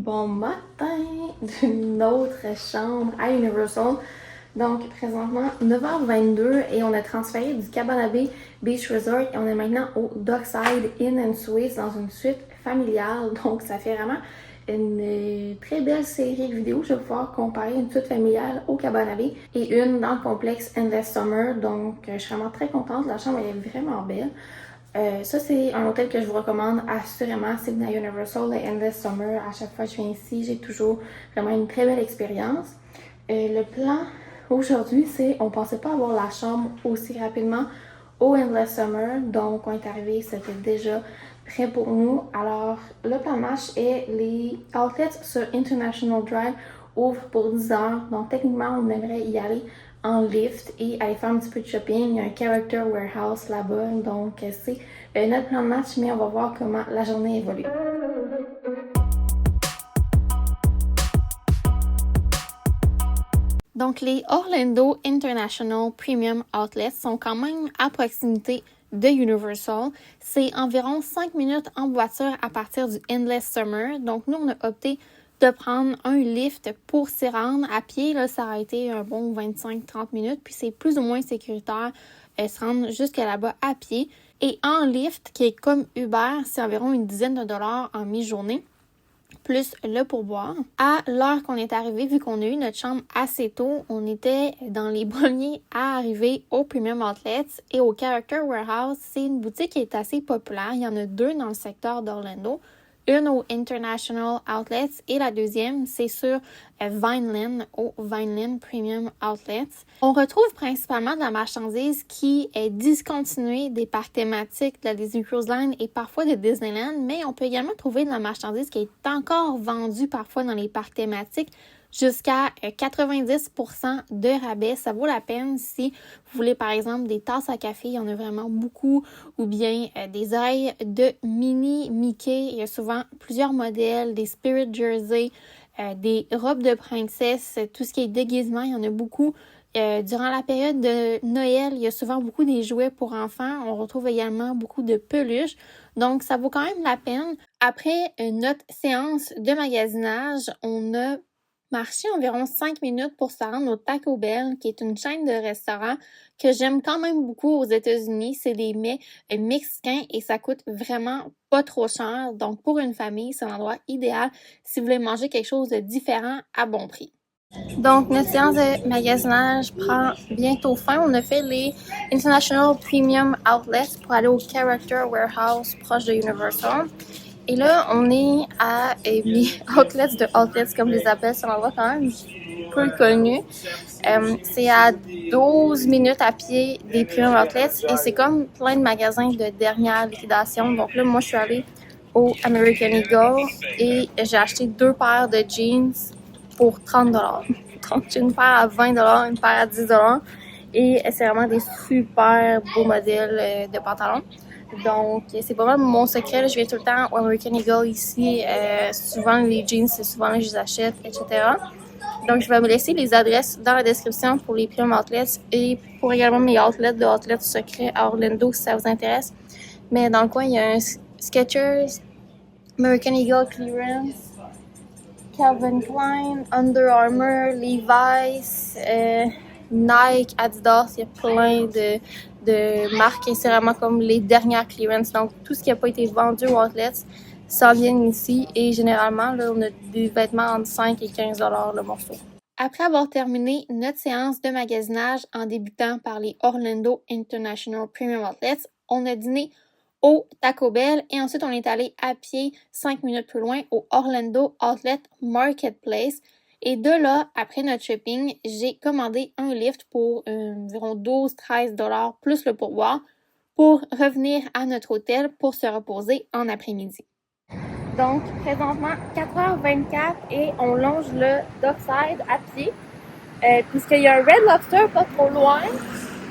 Bon matin d'une autre chambre à Universal. Donc, présentement, 9h22 et on a transféré du Cabana Bay Beach Resort et on est maintenant au Dockside Inn and Suites dans une suite familiale. Donc, ça fait vraiment une très belle série de vidéos. Je vais pouvoir comparer une suite familiale au Cabana Bay et une dans le complexe Endless Summer. Donc, je suis vraiment très contente. La chambre elle est vraiment belle. Ça, c'est un hôtel que je vous recommande assurément. C'est à Universal et Endless Summer. À chaque fois que je viens ici, j'ai toujours vraiment une très belle expérience. Le plan aujourd'hui, c'est on pensait pas avoir la chambre aussi rapidement au Endless Summer. Donc, on est arrivé, c'était déjà prêt pour nous. Alors, le plan de match est les outlets sur International Drive ouvrent pour 10 heures. Donc, techniquement, on aimerait y aller en lift et aller faire un petit peu de shopping. Il y a un Character Warehouse là-bas. Donc, c'est notre plan de match, mais on va voir comment la journée évolue. Donc, les Orlando International Premium Outlets sont quand même à proximité de Universal. C'est environ 5 minutes en voiture à partir du Endless Summer. Donc, nous, on a opté de prendre un lift pour s'y rendre. À pied, là, ça a été un bon 25-30 minutes. Puis, c'est plus ou moins sécuritaire se rendre jusqu'à là-bas à pied. Et en lift, qui est comme Uber, c'est environ une dizaine de dollars en mi-journée, plus le pourboire. À l'heure qu'on est arrivé, vu qu'on a eu notre chambre assez tôt, on était dans les premiers à arriver au Premium Outlets et au Character Warehouse. C'est une boutique qui est assez populaire. Il y en a deux dans le secteur d'Orlando. Une au International Outlets et la deuxième, c'est sur Vineland, au Vineland Premium Outlets. On retrouve principalement de la marchandise qui est discontinuée des parcs thématiques de la Disney Cruise Line et parfois de Disneyland, mais on peut également trouver de la marchandise qui est encore vendue parfois dans les parcs thématiques jusqu'à 90% de rabais. Ça vaut la peine si vous voulez par exemple des tasses à café, il y en a vraiment beaucoup, ou bien des oreilles de mini Mickey. Il y a souvent plusieurs modèles, des Spirit Jersey, des robes de princesse, tout ce qui est déguisement, il y en a beaucoup. Durant la période de Noël, il y a souvent beaucoup des jouets pour enfants. On retrouve également beaucoup de peluches. Donc, ça vaut quand même la peine. Après notre séance de magasinage, on a marché environ 5 minutes pour se rendre au Taco Bell, qui est une chaîne de restaurants que j'aime quand même beaucoup aux États-Unis. C'est des mets mexicains et ça coûte vraiment pas trop cher. Donc, pour une famille, c'est l'endroit idéal si vous voulez manger quelque chose de différent à bon prix. Donc, notre séance de magasinage prend bientôt fin. On a fait les International Premium Outlets pour aller au Character Warehouse proche de Universal. Et là, on est à mes outlets de outlets, comme je les appelle. C'est un endroit quand même peu connu. C'est à 12 minutes à pied des Premium Outlets et c'est comme plein de magasins de dernière liquidation. Donc là, moi, je suis allée au American Eagle et j'ai acheté 2 paires de jeans pour 30 $. Donc, j'ai une paire à 20 $, une paire à 10 $. Et c'est vraiment des super beaux modèles de pantalons. Donc, c'est pas mal mon secret. Là. Je viens tout le temps au American Eagle ici. Souvent, les jeans, c'est souvent là que je les achète, etc. Donc, je vais me laisser les adresses dans la description pour les Premium Outlets et pour également mes outlets de outlets secrets à Orlando si ça vous intéresse. Mais dans le coin, il y a un Skechers, American Eagle Clearance, Calvin Klein, Under Armour, Levi's, Nike, Adidas, il y a plein de marques et c'est vraiment comme les dernières clearance. Donc, tout ce qui n'a pas été vendu aux outlets s'en vient ici et généralement, là, on a des vêtements entre 5 et 15 $ le morceau. Après avoir terminé notre séance de magasinage en débutant par les Orlando International Premium Outlets, on a dîné au Taco Bell et ensuite on est allé à pied 5 minutes plus loin au Orlando Outlet Marketplace. Et de là, après notre shopping, j'ai commandé un lift pour environ 12-13 $ plus le pourboire pour revenir à notre hôtel pour se reposer en après-midi. Donc, présentement, 4h24 et on longe le Dockside à pied puisqu'il y a un Red Lobster pas trop loin.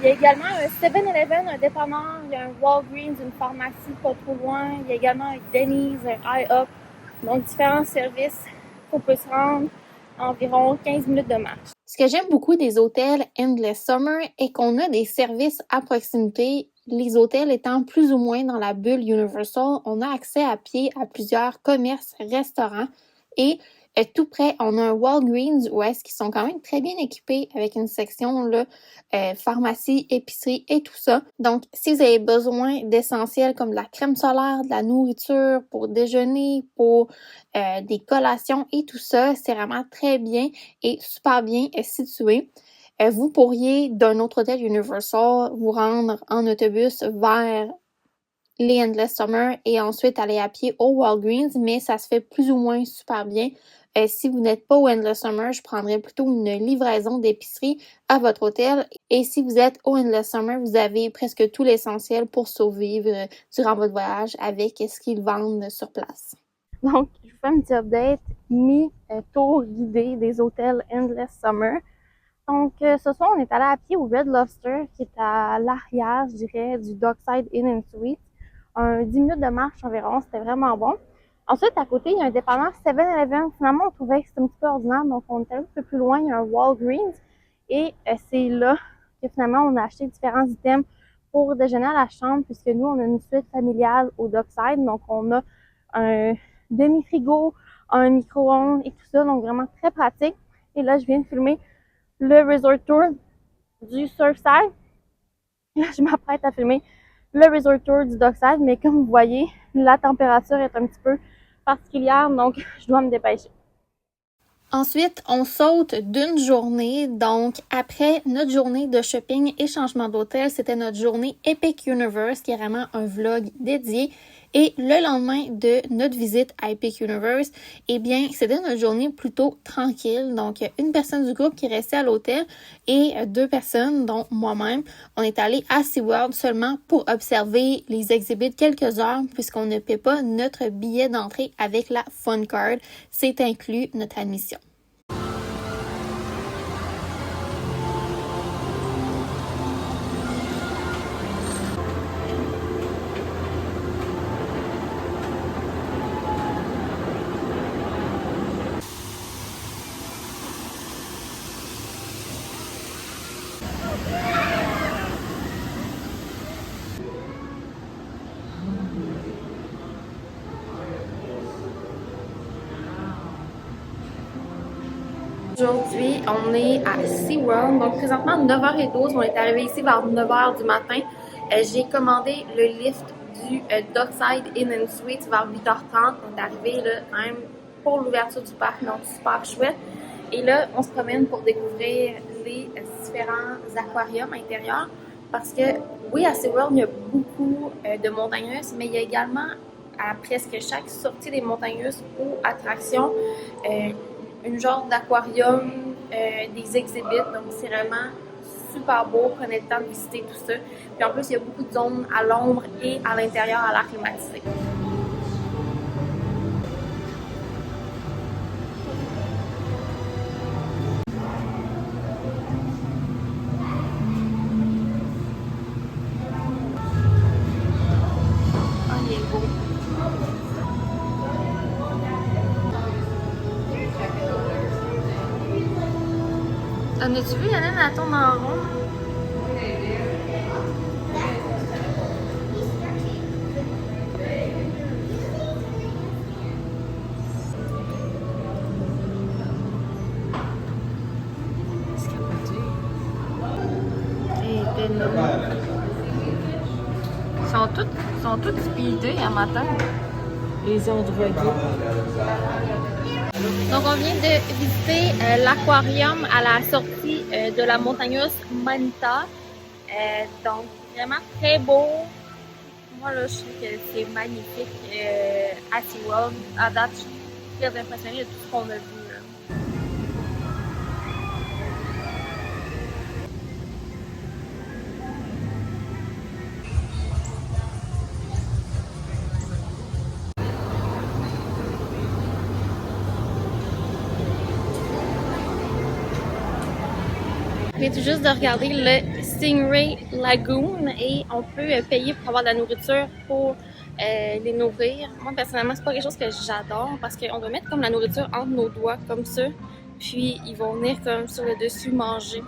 Il y a également un 7-Eleven, un dépanneur, il y a un Walgreens, une pharmacie pas trop loin. Il y a également un Denny's, un IHOP. Donc, différents services qu'on peut se rendre environ 15 minutes de marche. Ce que j'aime beaucoup des hôtels Endless Summer est qu'on a des services à proximité. Les hôtels étant plus ou moins dans la bulle Universal, on a accès à pied à plusieurs commerces, restaurants Et tout près, on a un Walgreens où est-ce qu'ils sont quand même très bien équipés avec une section là, pharmacie, épicerie et tout ça. Donc, si vous avez besoin d'essentiels comme de la crème solaire, de la nourriture pour déjeuner, pour des collations et tout ça, c'est vraiment très bien et super bien situé. Vous pourriez, d'un autre hôtel Universal, vous rendre en autobus vers les Endless Summer et ensuite aller à pied au Walgreens, mais ça se fait plus ou moins super bien. Si vous n'êtes pas au Endless Summer, je prendrais plutôt une livraison d'épicerie à votre hôtel. Et si vous êtes au Endless Summer, vous avez presque tout l'essentiel pour survivre durant votre voyage avec ce qu'ils vendent sur place. Donc, je vous fais un petit update mi-tour guidé des hôtels Endless Summer. Donc, ce soir, on est allé à pied au Red Lobster, qui est à l'arrière, je dirais, du Dockside Inn and Suites. 10 minutes de marche environ, c'était vraiment bon. Ensuite, à côté, il y a un dépanneur 7-Eleven. Finalement, on trouvait que c'était un petit peu ordinaire, donc on est allé un peu plus loin, il y a un Walgreens. Et c'est là que finalement, on a acheté différents items pour déjeuner à la chambre, puisque nous, on a une suite familiale au Dockside. Donc, on a un demi-frigo, un micro-ondes et tout ça, donc vraiment très pratique. Et là, je viens de filmer le resort tour du Surfside. Là, je m'apprête à filmer le resort tour du Dockside, mais comme vous voyez, la température est un petit peu particulière, donc je dois me dépêcher. Ensuite, on saute d'une journée. Donc, après notre journée de shopping et changement d'hôtel, c'était notre journée Epic Universe, qui est vraiment un vlog dédié. Et le lendemain de notre visite à Epic Universe, eh bien, c'était notre journée plutôt tranquille. Donc, une personne du groupe qui restait à l'hôtel et 2 personnes, dont moi-même, on est allé à SeaWorld seulement pour observer les exhibits quelques heures, puisqu'on ne paie pas notre billet d'entrée avec la Fun Card. C'est inclus notre admission. Aujourd'hui, on est à SeaWorld. Donc, présentement, 9h12. On est arrivé ici vers 9h du matin. J'ai commandé le lift du Dockside Inn and Suites vers 8h30. On est arrivé là, quand même pour l'ouverture du parc. Donc, super chouette. Et là, on se promène pour découvrir les différents aquariums intérieurs. Parce que, oui, à SeaWorld, il y a beaucoup de montagneuses, mais il y a également, à presque chaque sortie des montagneuses ou attractions, une genre d'aquarium, des exhibits, donc c'est vraiment super beau, prenez le temps de visiter tout ça. Puis en plus, il y a beaucoup de zones à l'ombre et à l'intérieur à l'air climatisé. Ah, il est beau. En as-tu vu, Yann, elle tourne en rond? Ils sont toutes speedés à matin. Ils ont drogué. Donc, on vient de visiter l'aquarium à la sortie de la montagneuse Manita. Donc, vraiment très beau. Moi, là, je trouve que c'est magnifique à SeaWorld. À date, je suis très impressionnée de tout ce qu'on a vu. Là. Je viens tout juste de regarder le Stingray Lagoon et on peut payer pour avoir de la nourriture pour les nourrir. Moi, personnellement, c'est pas quelque chose que j'adore parce qu'on doit mettre comme la nourriture entre nos doigts, comme ça. Puis, ils vont venir comme sur le dessus manger.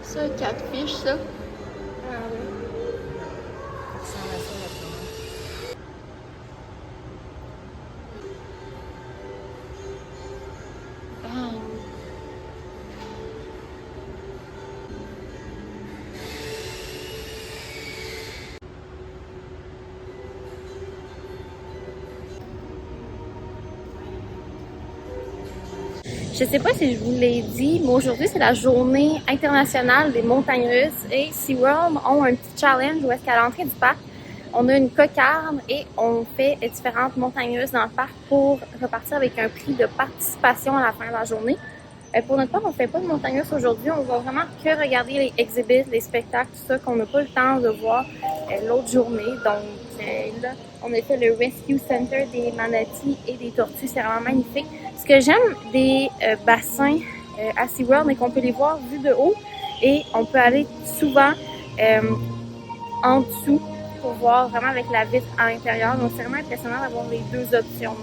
Ça, catfish, ça. Ah oui. Ça ressemble à ça, la tomate. Ah. Je sais pas si je vous l'ai dit, mais aujourd'hui c'est la journée internationale des montagnes russes et SeaWorld ont un petit challenge où est-ce qu'à l'entrée du parc, on a une cocarde et on fait différentes montagnes russes dans le parc pour repartir avec un prix de participation à la fin de la journée. Pour notre part, on fait pas de montagnes russes aujourd'hui, on va vraiment que regarder les exhibits, les spectacles, tout ça qu'on n'a pas le temps de voir l'autre journée. Donc là, on a fait le Rescue Center des manatis et des tortues, c'est vraiment magnifique. Ce que j'aime des bassins à SeaWorld, c'est qu'on peut les voir vus de haut et on peut aller souvent en dessous pour voir vraiment avec la vitre à l'intérieur. Donc c'est vraiment impressionnant d'avoir les deux options.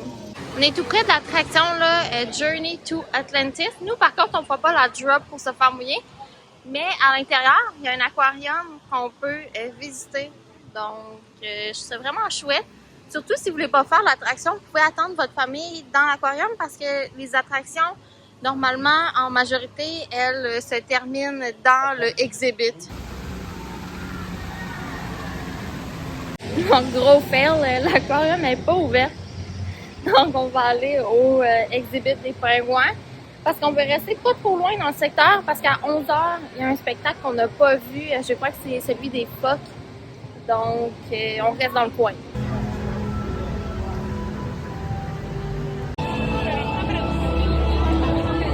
On est tout près de l'attraction Journey to Atlantis. Nous, par contre, on ne fera pas la drop pour se faire mouiller. Mais à l'intérieur, il y a un aquarium qu'on peut visiter. Donc, c'est vraiment chouette. Surtout si vous ne voulez pas faire l'attraction, vous pouvez attendre votre famille dans l'aquarium parce que les attractions, normalement, en majorité, elles se terminent dans le exhibit. Donc, gros fail, l'aquarium n'est pas ouvert. Donc, on va aller au exhibit des pingouins parce qu'on veut rester pas trop loin dans le secteur parce qu'à 11h, il y a un spectacle qu'on n'a pas vu. Je crois que c'est celui des phoques. Donc, on reste dans le coin.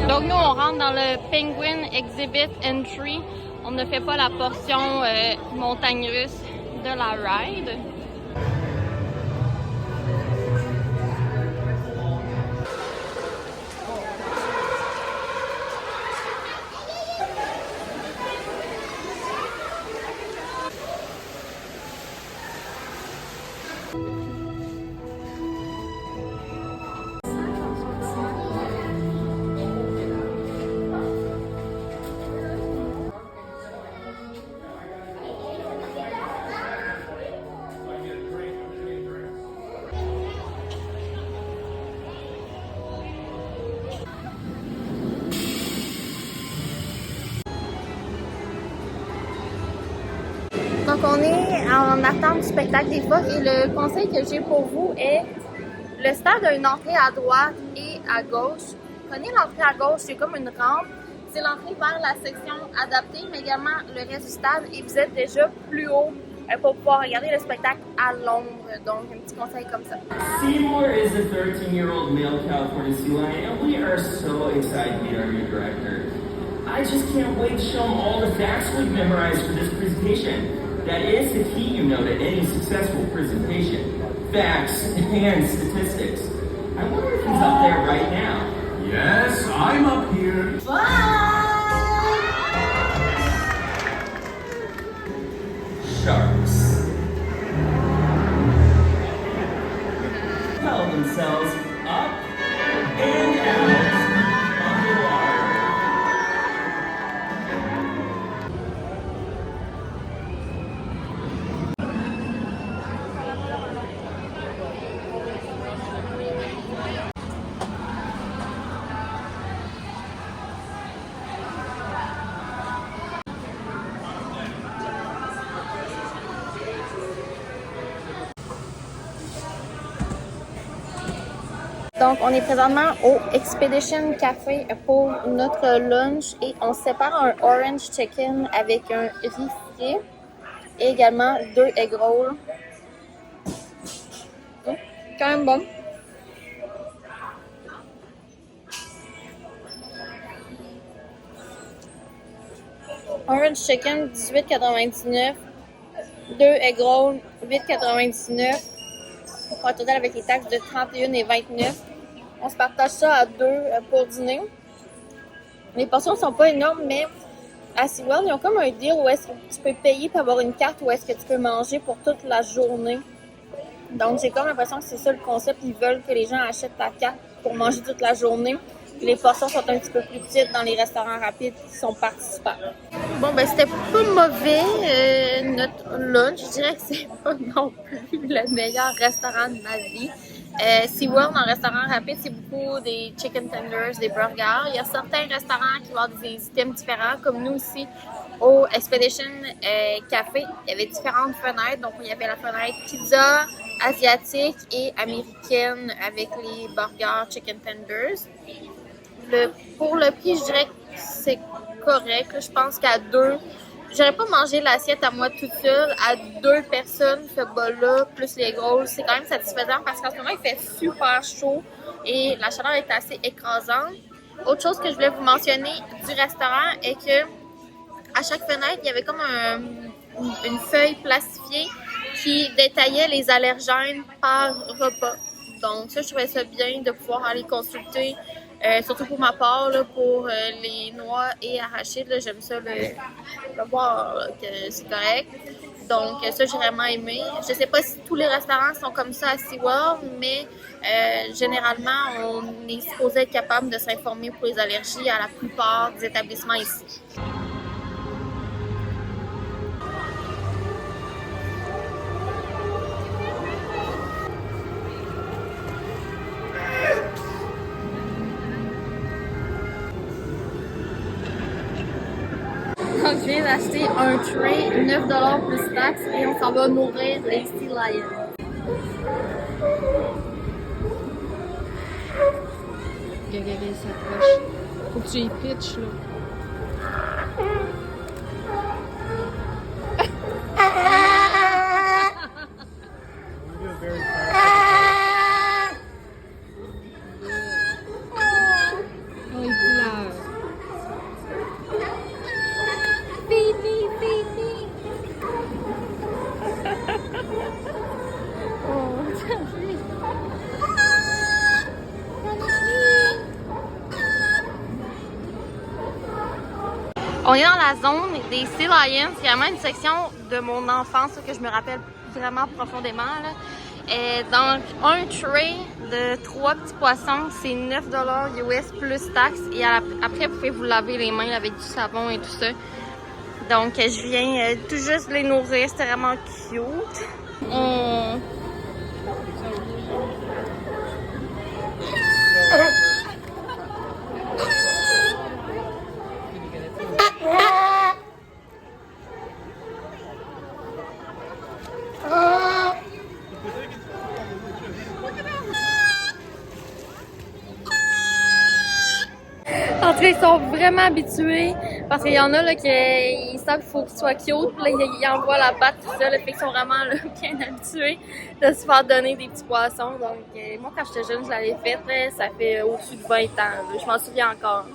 Donc, nous, on rentre dans le Penguin Exhibit Entry. On ne fait pas la portion montagne russe de la ride. Donc, on est en attente du spectacle des phoques et le conseil que j'ai pour vous est le stade a une entrée à droite et à gauche. Prenez l'entrée à gauche, c'est comme une rampe. C'est l'entrée vers la section adaptée, mais également le reste du stade et vous êtes déjà plus haut pour pouvoir regarder le spectacle à l'ombre. Donc, un petit conseil comme ça. Seymour is a 13-year-old male California sea lion, and we are so excited to meet our new director. I just can't wait to show him all the facts we've memorized for this presentation. That is the key, you know, to any successful presentation. Facts and statistics. I wonder if he's up there right now. Yes, I'm up here. Sharks. Propel themselves up and out of the water. Donc, on est présentement au Expedition Café pour notre lunch et on sépare un orange chicken avec un riz frit et également 2 egg rolls. Quand même bon. Orange chicken, 18,99. 2 egg rolls, 8,99. Pour un total avec les taxes de 31,29. On se partage ça à 2 pour dîner. Les portions sont pas énormes, mais à SeaWorld, ils ont comme un deal où est-ce que tu peux payer pour avoir une carte ou est-ce que tu peux manger pour toute la journée. Donc, j'ai comme l'impression que c'est ça le concept. Ils veulent que les gens achètent la carte pour manger toute la journée. Puis les portions sont un petit peu plus petites dans les restaurants rapides qui sont participants. Bon, ben c'était pas mauvais, notre lunch. Je dirais que c'est pas non plus le meilleur restaurant de ma vie. SeaWorld, en restaurant rapide, c'est beaucoup des chicken tenders, des burgers. Il y a certains restaurants qui vont avoir des items différents, comme nous aussi. Au Expedition Café, il y avait différentes fenêtres. Donc, il y avait la fenêtre pizza, asiatique et américaine avec les burgers chicken tenders. Pour le prix, je dirais que c'est correct. Je pense qu'à 2, j'aurais pas mangé l'assiette à moi toute seule. À 2 personnes, ce bol-là, plus les grosses, c'est quand même satisfaisant parce qu'en ce moment, il fait super chaud et la chaleur est assez écrasante. Autre chose que je voulais vous mentionner du restaurant est que à chaque fenêtre, il y avait comme une feuille plastifiée qui détaillait les allergènes par repas. Donc ça, je trouvais ça bien de pouvoir aller consulter. Surtout pour ma part, là, pour les noix et arachides, j'aime ça le voir, là, que c'est correct. Donc ça, j'ai vraiment aimé. Je sais pas si tous les restaurants sont comme ça à SeaWorld, mais généralement, on est supposé être capable de s'informer pour les allergies à la plupart des établissements ici. Donc, je viens d'acheter un tray, 9$ plus taxes, et on s'en va nourrir les Sea Lions. Gagaré s'approche. Faut que tu y pitches, là. Oh, il pleure. On est dans la zone des Sea Lions. C'est vraiment une section de mon enfance que je me rappelle vraiment profondément, là. Et donc, un tray de 3 petits poissons, c'est 9$ US plus taxes. Et après, vous pouvez vous laver les mains avec du savon et tout ça. Donc, je viens tout juste les nourrir. C'était vraiment cute. En tout cas, ils sont vraiment habitués parce qu'il y en a là qui ils savent qu'il faut qu'ils soient cute, puis là ils envoient la patte tout ça, là, fait qu'ils sont vraiment là, bien habitués de se faire donner des petits poissons. Donc moi quand j'étais jeune, je l'avais fait, là, ça fait au-dessus de 20 ans, là, je m'en souviens encore.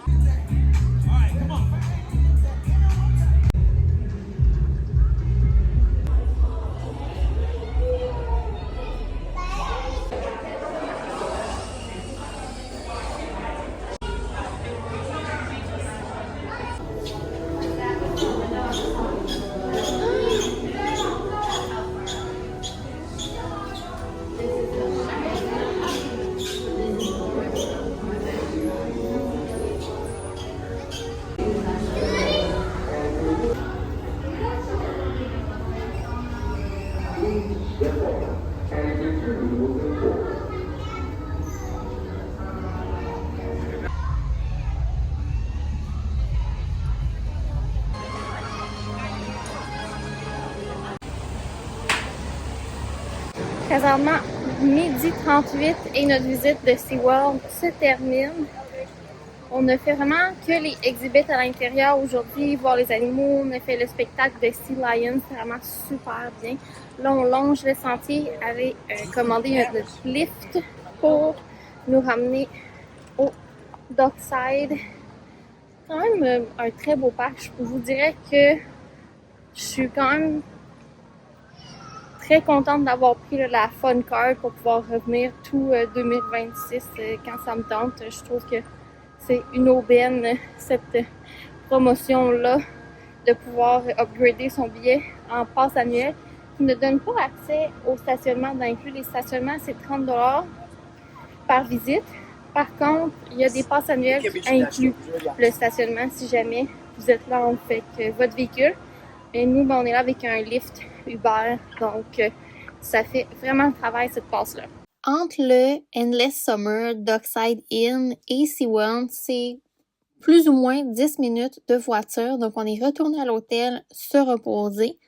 Présentement, 12h38 et notre visite de SeaWorld se termine. On a fait vraiment que les exhibits à l'intérieur aujourd'hui, voir les animaux. On a fait le spectacle de Sea Lion, c'est vraiment super bien. Là, on longe le sentier, aller commander notre lift pour nous ramener au Dockside. Quand même un très beau parc. Je vous dirais que je suis quand même très contente d'avoir pris la Fun Card pour pouvoir revenir tout 2026 quand ça me tente. Je trouve que c'est une aubaine, cette promotion-là, de pouvoir upgrader son billet en passe annuelle qui ne donne pas accès au stationnement d'inclus. Les stationnements, c'est 30$ par visite. Par contre, il y a des passes annuelles qui incluent le stationnement si jamais vous êtes là avec votre véhicule. Et nous, on est là avec un Lyft Uber, donc ça fait vraiment le travail cette passe-là. Entre le Endless Summer, Dockside Inn et SeaWorld, c'est plus ou moins 10 minutes de voiture. Donc, on est retourné à l'hôtel se reposer.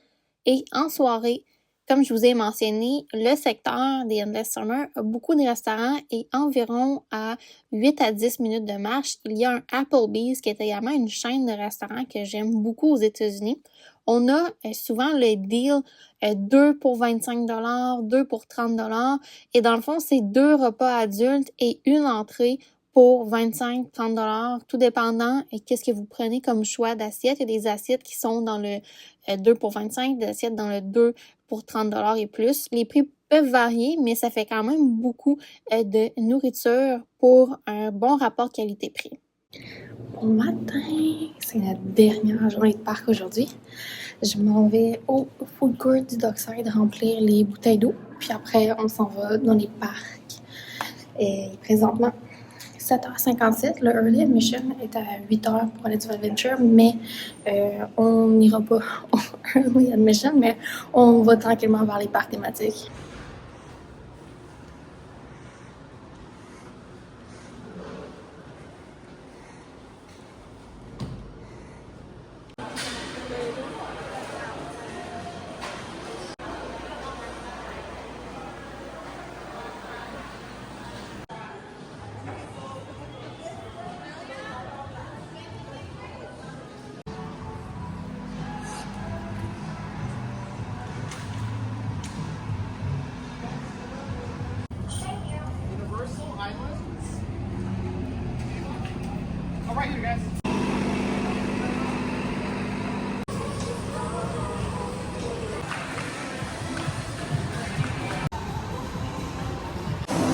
Et en soirée, comme je vous ai mentionné, le secteur des Endless Summer a beaucoup de restaurants et environ à 8 à 10 minutes de marche, il y a un Applebee's qui est également une chaîne de restaurants que j'aime beaucoup aux États-Unis. On a souvent le deal 2 pour 25$, 2 pour 30$. Et dans le fond, c'est 2 repas adultes et une entrée pour 25-30$, tout dépendant et qu'est-ce que vous prenez comme choix d'assiette. Il y a des assiettes qui sont dans le 2 pour 25$, des assiettes dans le 2 pour 30$ et plus. Les prix peuvent varier, mais ça fait quand même beaucoup de nourriture pour un bon rapport qualité-prix. Bon matin, c'est la dernière journée de parc aujourd'hui. Je m'en vais au food court du Dockside remplir les bouteilles d'eau, puis après on s'en va dans les parcs. Et présentement, 7h57, le Early Admission est à 8h pour aller du Adventure, mais on n'ira pas au Early Admission, mais on va tranquillement vers les parcs thématiques.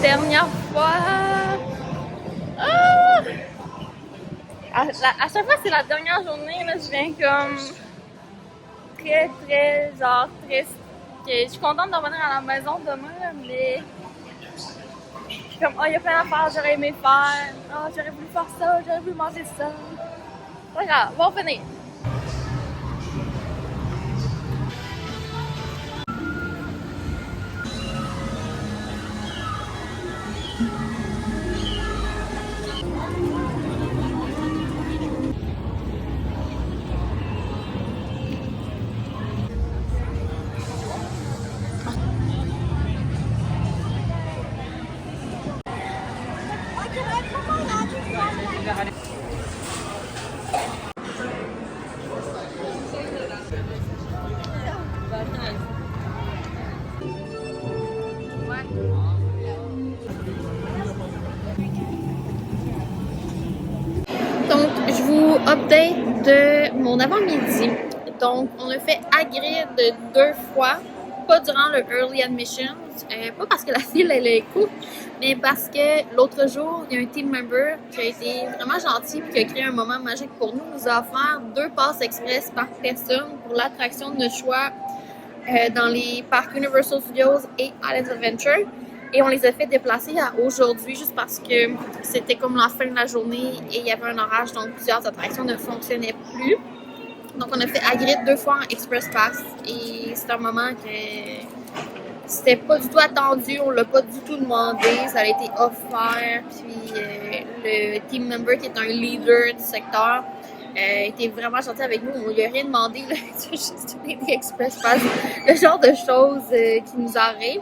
Dernière fois. Ah! À chaque fois, c'est la dernière journée, là, je viens comme très, très, genre, triste. Je suis contente de revenir à la maison demain, là, mais je suis comme, oh, il y a plein d'affaires, j'aurais aimé faire. Oh, j'aurais voulu faire ça, j'aurais voulu manger ça. Pas grave, on va revenir. Donc, je vous update de mon avant-midi. Donc, on a fait Hagrid 2 fois, pas durant le Early Admission, pas parce que la file elle est courte, mais parce que l'autre jour, il y a un team member qui a été vraiment gentil et qui a créé un moment magique pour nous. Il nous a offert 2 passes express par personne pour l'attraction de notre choix dans les parcs Universal Studios et Islands Adventure. Et on les a fait déplacer à aujourd'hui juste parce que c'était comme la fin de la journée et il y avait un orage, donc plusieurs attractions ne fonctionnaient plus. Donc on a fait Hagrid 2 fois en Express Pass et c'est un moment que c'était pas du tout attendu, on l'a pas du tout demandé, ça a été offert. Puis le team member qui est un leader du secteur était vraiment gentil avec nous, on lui a rien demandé, là, il a juste donné des Express Pass, le genre de choses qui nous arrivent.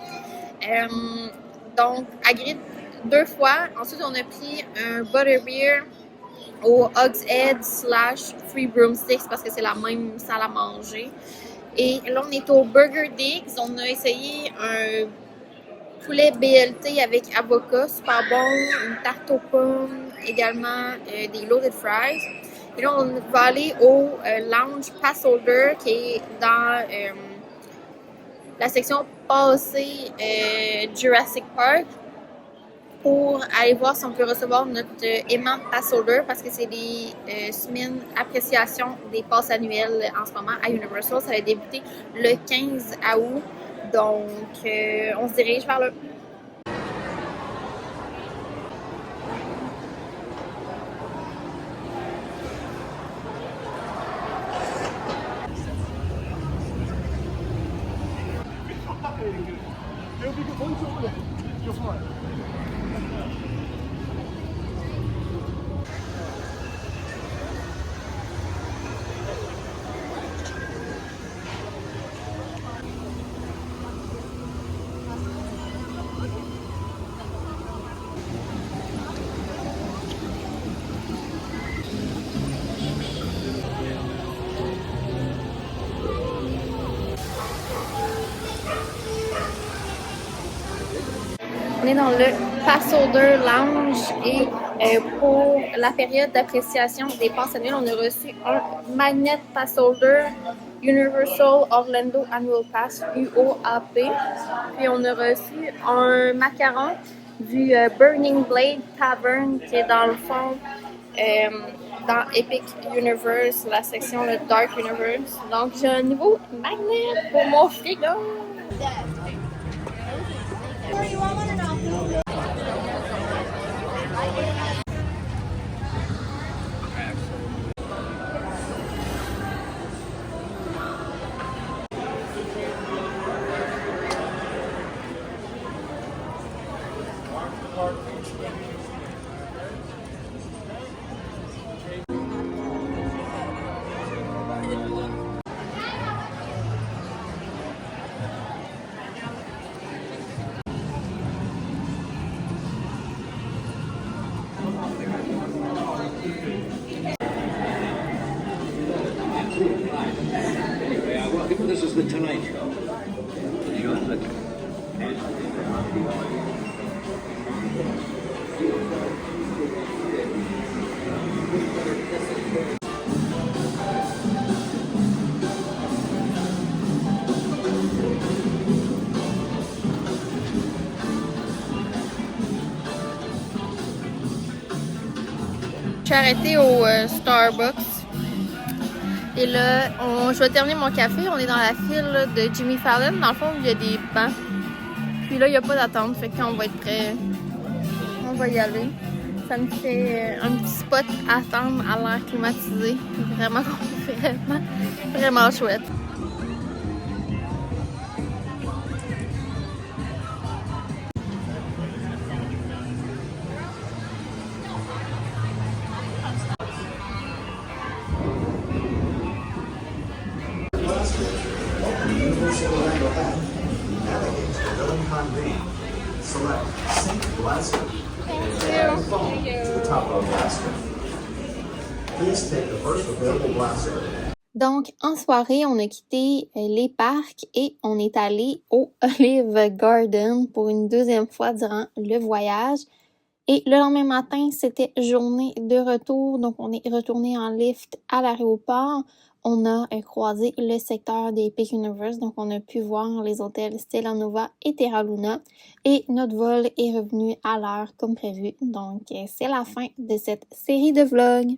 Donc, Hagrid 2 fois. Ensuite, on a pris un Butterbeer au Hog's Head / Free Broomsticks parce que c'est la même salle à manger. Et là, on est au Burger Digs. On a essayé un poulet BLT avec avocat, super bon, une tarte aux pommes, également des loaded fries. Et là, on va aller au Lounge Passholder qui est dans la section passée Jurassic Park pour aller voir si on peut recevoir notre aimant Passholder parce que c'est les semaines appréciation des passes annuelles en ce moment à Universal. Ça va débuter le 15 août. Donc, on se dirige vers là. On est dans le Passholder Lounge et pour la période d'appréciation des passes annuelles, on a reçu un Magnet Passholder Universal Orlando Annual Pass UOAP. Puis on a reçu un macaron du Burning Blade Tavern qui est dans le fond dans Epic Universe, la section le Dark Universe. Donc j'ai un nouveau magnet pour mon frigo. This is the Tonight Show. Je suis arrêtée au Starbucks. Et là, je vais terminer mon café. On est dans la file de Jimmy Fallon. Dans le fond, il y a des bancs. Puis là, il n'y a pas d'attente. Fait que quand on va être prêt, on va y aller. Ça me fait un petit spot à attendre à l'air climatisé. Vraiment, vraiment chouette. Donc, en soirée, on a quitté les parcs et on est allé au Olive Garden pour une deuxième fois durant le voyage. Et le lendemain matin, c'était journée de retour. Donc, on est retourné en lift à l'aéroport. On a croisé le secteur des Epic Universe. Donc, on a pu voir les hôtels Stella Nova et Terra Luna. Et notre vol est revenu à l'heure comme prévu. Donc, c'est la fin de cette série de vlogs.